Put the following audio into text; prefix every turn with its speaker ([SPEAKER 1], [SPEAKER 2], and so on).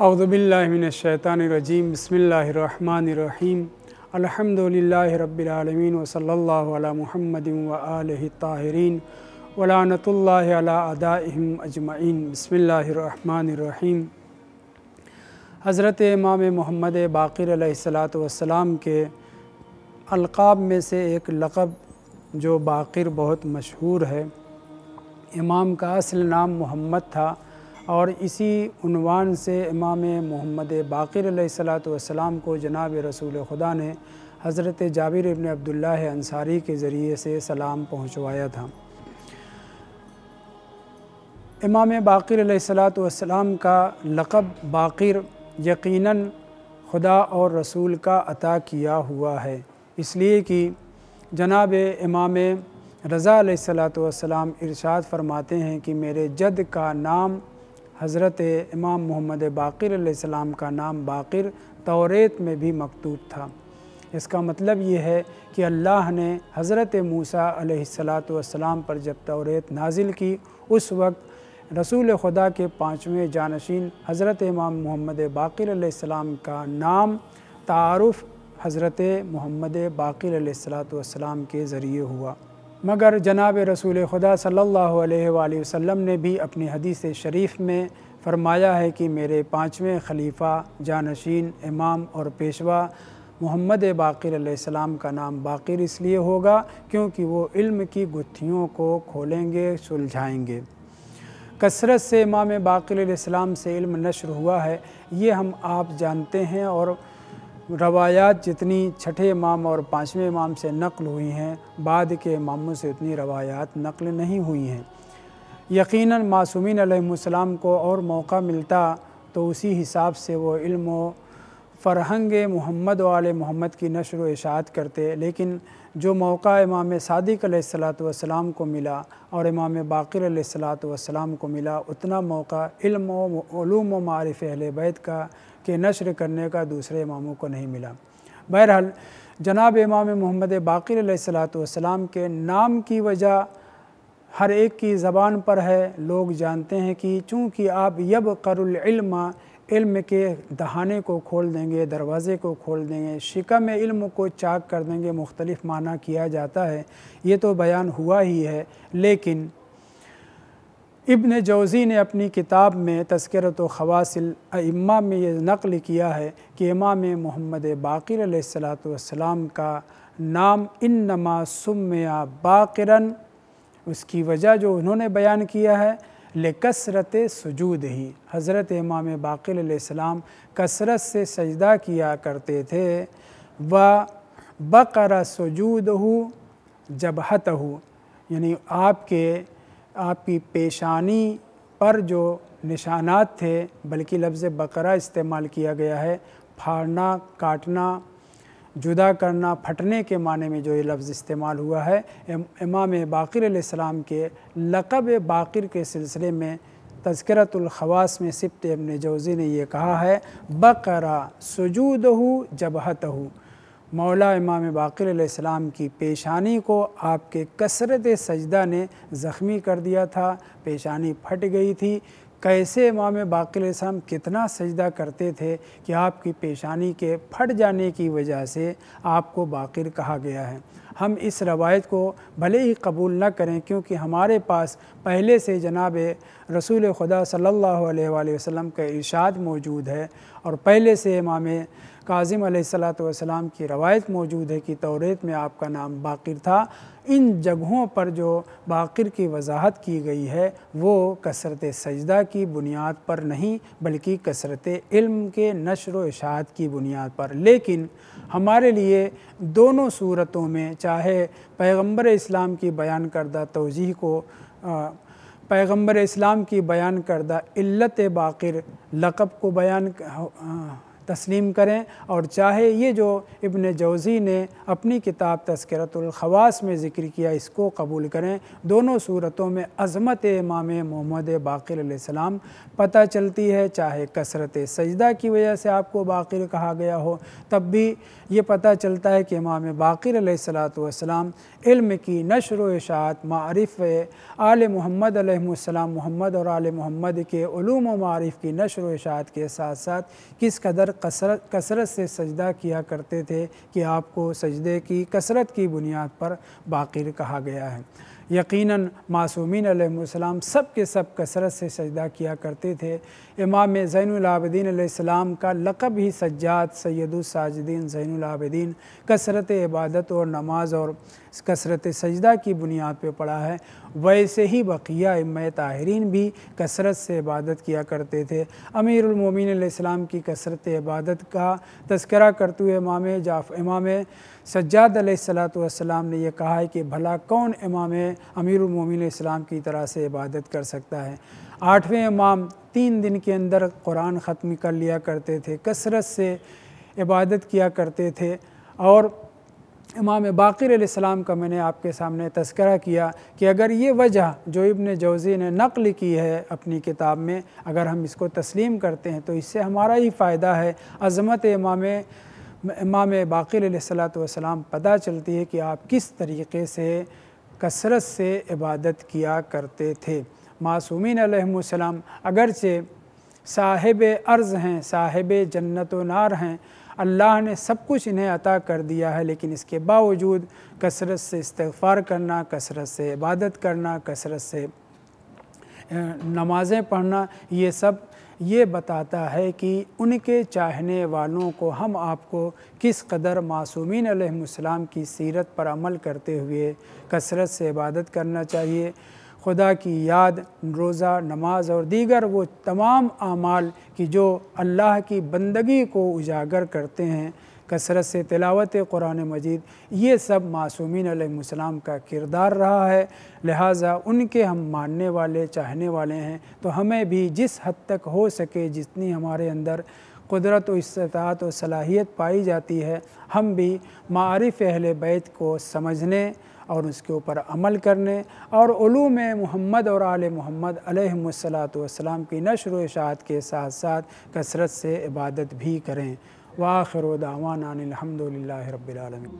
[SPEAKER 1] औज़ुबिल्लाहि मिनश्शैतानिर्रजीम बिस्मिल्लाहिर्रहमानिर्रहीम अल्हम्दुलिल्लाहि रब्बिल आलमीन व सल्लल्लाहु अला मुहम्मदिन व आलिहि ताहिरीन व लानतुल्लाहि अला अदाइहिम अजमईन। बिस्मिल्लाहिर्रहमानिर्रहीम। हज़रत इमाम मोहम्मद बाक़िर अलैहिस्सलातु वस्सलाम के अलक़ाब में से एक लक़ब जो बाक़िर बहुत मशहूर है। इमाम का असल नाम मोहम्मद था और इसी उन्वान से इमाम मोहम्मद बाक़िर अलैहिस्सलातु वस्सलाम को जनाब रसूल खुदा ने हज़रत जाबिर इब्न अब्दुल्लाह अंसारी के ज़रिए से सलाम पहुँचवाया था। इमाम बाक़िर अलैहिस्सलातु वस्सलाम का लक़ब बाक़िर यकीनन खुदा और रसूल का अता किया हुआ है, इसलिए कि जनाब इमाम रज़ा अलैहिस्सलातु वस्सलाम इरशाद फरमाते हैं कि मेरे जद का नाम हज़रत इमाम मोहम्मद बाक़िर अलैहिस्सलाम का नाम बाक़िर तौरेत में भी मकतूब था। इसका मतलब ये है कि अल्लाह ने हज़रत मूसा अलैहिस्सलातु वस्सलाम पर जब तौरेत नाजिल की, उस वक्त रसूल खुदा के पाँचवें जानशीन हज़रत इमाम मोहम्मद बाक़िर अलैहिस्सलाम का नाम तारुफ़ हज़रत मोहम्मद बाक़िर अलैहिस्सलातु वस्सलाम के ज़रिए हुआ। मगर जनाब रसूल खुदा सल्लल्लाहु अलैहि वसल्लम ने भी अपनी हदीस शरीफ में फ़रमाया है कि मेरे पाँचवें खलीफ़ा जानशीन इमाम और पेशवा मोहम्मद बाक़िर अलैहिस्सलाम का नाम बाक़िर इसलिए होगा क्योंकि वो इल्म की गुत्थियों को खोलेंगे, सुलझाएंगे। कसरत से इमाम बाक़िर अलैहिस्सलाम से इल्म नशर हुआ है, ये हम आप जानते हैं, और रवायात जितनी छठे इमाम और पाँचवें इमाम से नक़ल हुई हैं, बाद के इमामों से उतनी रवायात नक़ल नहीं हुई हैं। यकीनन मासूमीन अलैहिमुस्सलाम को और मौका मिलता तो उसी हिसाब से वो इल्म व फ़रहंग मोहम्मद व आले मोहम्मद की नशर व इशाअत करते, लेकिन जो मौका इमाम सादिक़ अलैहिस्सलातु वस्सलाम को मिला और इमाम बाक़िर अलैहिस्सलातु वस्सलाम को मिला, उतना मौका इल्म व उलूम व मारिफ़ अहले बैत का के नशर करने का दूसरे इमामों को नहीं मिला। बहरहाल जनाब इमाम मोहम्मद बाक़िर अलैहिस्सलातु वस्सलाम के नाम की वजह हर एक की ज़बान पर है। लोग जानते हैं कि चूँकि आप यबक़रुल इल्म, इल्म के दहाने को खोल देंगे, दरवाज़े को खोल देंगे, शिकम इल्म को चाक कर देंगे, मुख्तलिफ़ माना किया जाता है, ये तो बयान हुआ ही है। लेकिन इब्न जौज़ी ने अपनी किताब में तज़किरत व ख़वासिल अइम्मा में ये नक़ल किया है कि इमाम मोहम्मद बाक़िर अलैहिस्सलातु वस्सलाम का नाम इन्नमा सुम्मिया बाक़िरन, उसकी वजह जो उन्होंने बयान किया है लिकसरत सुजूद ही, हज़रत इमाम बाक़िर अलैहिस्सलाम कसरत से सजदा किया करते थे। व बक़रा सुजूदहु जबहतहु, यानी आपकी पेशानी पर जो निशानात थे, बल्कि लफ्ज़ बकरा इस्तेमाल किया गया है, फाड़ना, काटना, जुदा करना, फटने के माने में जो ये लफ्ज़ इस्तेमाल हुआ है। इमाम बाक़िर अलैहिस्सलाम के लक़ब बाक़िर के सिलसिले में तज़किरतुल ख़वास में सिब्त इब्न जौज़ी ने ये कहा है, बकरा सुजूदहु जबहतहु, मौला इमाम बाक़िर अलैहिस्सलाम की पेशानी को आपके कसरत सजदा ने ज़ख्मी कर दिया था, पेशानी फट गई थी। कैसे इमाम बाक़िर अलैहिस्सलाम कितना सजदा करते थे कि आपकी पेशानी के फट जाने की वजह से आपको बाक़िर कहा गया है। हम इस रवायत को भले ही कबूल न करें, क्योंकि हमारे पास पहले से जनाब रसूल खुदा सल्लल्लाहु अलैहि वसल्लम का इरशाद मौजूद है और पहले से इमाम काज़िम अलैहिस्सलातु वस्सलाम की रवायत मौजूद है कि तौरेत में आपका नाम बाक़िर था। इन जगहों पर जो बाक़िर की वजाहत की गई है वो कसरत सजदा की बुनियाद पर नहीं, बल्कि कसरत इल्म के नशर व इशाअत की बुनियाद पर। लेकिन हमारे लिए दोनों सूरतों में, चाहे पैगम्बर इस्लाम की बयान करदा तौजीह को, पैगम्बर इस्लाम की बयान करदा इल्लत बाक़िर लक़ब को बयान तस्लीम करें। और चाहे ये जो इब्न जौज़ी ने अपनी किताब तज़किरतुल ख़वास में ज़िक्र किया इसको कबूल करें। दोनों सूरतों में अज़मत इमाम मोहम्मद बाक़िर अलैहिस्सलाम पता चलती है। चाहे कसरत सजदा की वजह से आपको बाक़िर कहा गया हो, तब भी ये पता चलता है कि इमाम बाक़िर अलैहिस्सलाम इल्म की नशर व इशाअत, मारिफ़ आले मोहम्मद अलैहिस्सलाम, मोहम्मद और आले मोहम्मद के उलूम व मारिफ़ की नशर व इशाअत के साथ साथ किस कदर कसरत से सजदा किया करते थे कि आपको सजदे की कसरत की बुनियाद पर बाक़िर कहा गया है। यकीनन मासूमीन अलैहिस्सलाम सब के सब कसरत से सजदा किया करते थे। इमाम ज़ैनुल आबिदीन अलैहिस्सलाम का लक़ब ही सज्जाद, सैयदुस साजिदीन, ज़ैनुल आबिदीन कसरत इबादत और नमाज और कसरत सजदा की बुनियाद पे पड़ा है। वैसे ही बक़िया इम्मे ताहिरीन भी कसरत से इबादत किया करते थे। अमीरुल मोमिनीन अलैहिस्सलाम की कसरत इबादत का तज़किरा करते हुए इमाम सज्जाद अलैहिस्सलातु वस्सलाम ने यह कहा है कि भला कौन इमाम अमीरुल मोमिनीन अलैहिस्सलाम की तरह से इबादत कर सकता है। 8वें इमाम 3 दिन के अंदर कुरान ख़त्म कर लिया करते थे, कसरत से इबादत किया करते थे। और इमाम बाक़िर अलैहिस्सलाम का मैंने आपके सामने तज़किरा किया कि अगर ये वजह जो इब्न जौज़ी ने नक़ल की है अपनी किताब में, अगर हम इसको तस्लीम करते हैं तो इससे हमारा ही फ़ायदा है। अज़मत इमाम बाक़िर अलैहिस्सलातु वस्सलाम पता चलती है कि आप किस तरीक़े से कसरत से इबादत किया करते थे। मासूमीन अलैहिमुस्सलाम अगरचे साहिब अर्ज़ हैं, साहिब जन्नत व नार हैं, अल्लाह ने सब कुछ इन्हें अता कर दिया है, लेकिन इसके बावजूद कसरत से इस्तिग़फ़ार करना, कसरत से इबादत करना, कसरत से नमाज़ें पढ़ना, ये सब ये बताता है कि उनके चाहने वालों को हम आपको किस कदर मासूमीन अलैहिमुस्सलाम की सीरत पर अमल करते हुए कसरत से इबादत करना चाहिए। खुदा की याद, रोज़ा, नमाज और दीगर वो तमाम आमाल की जो अल्लाह की बंदगी को उजागर करते हैं, कसरत से तिलावत कुरान मजीद, ये सब मासूमीन अलैहिमुस्सलाम का किरदार रहा है। लिहाजा उनके हम मानने वाले, चाहने वाले हैं, तो हमें भी जिस हद तक हो सके, जितनी हमारे अंदर कुदरत व इस्तिताअत व सलाहियत पाई जाती है, हम भी मारिफ़ अहले बैत को समझने और उसके ऊपर अमल करने और उलूम मोहम्मद और आले मोहम्मद अलैहिमुस्सलातु वस्सलाम की नशर व इशाअत के साथ साथ कसरत से इबादत भी करें। व आखिरु दावाना अनिल हम्दुलिल्लाहि रब्बिल आलमीन।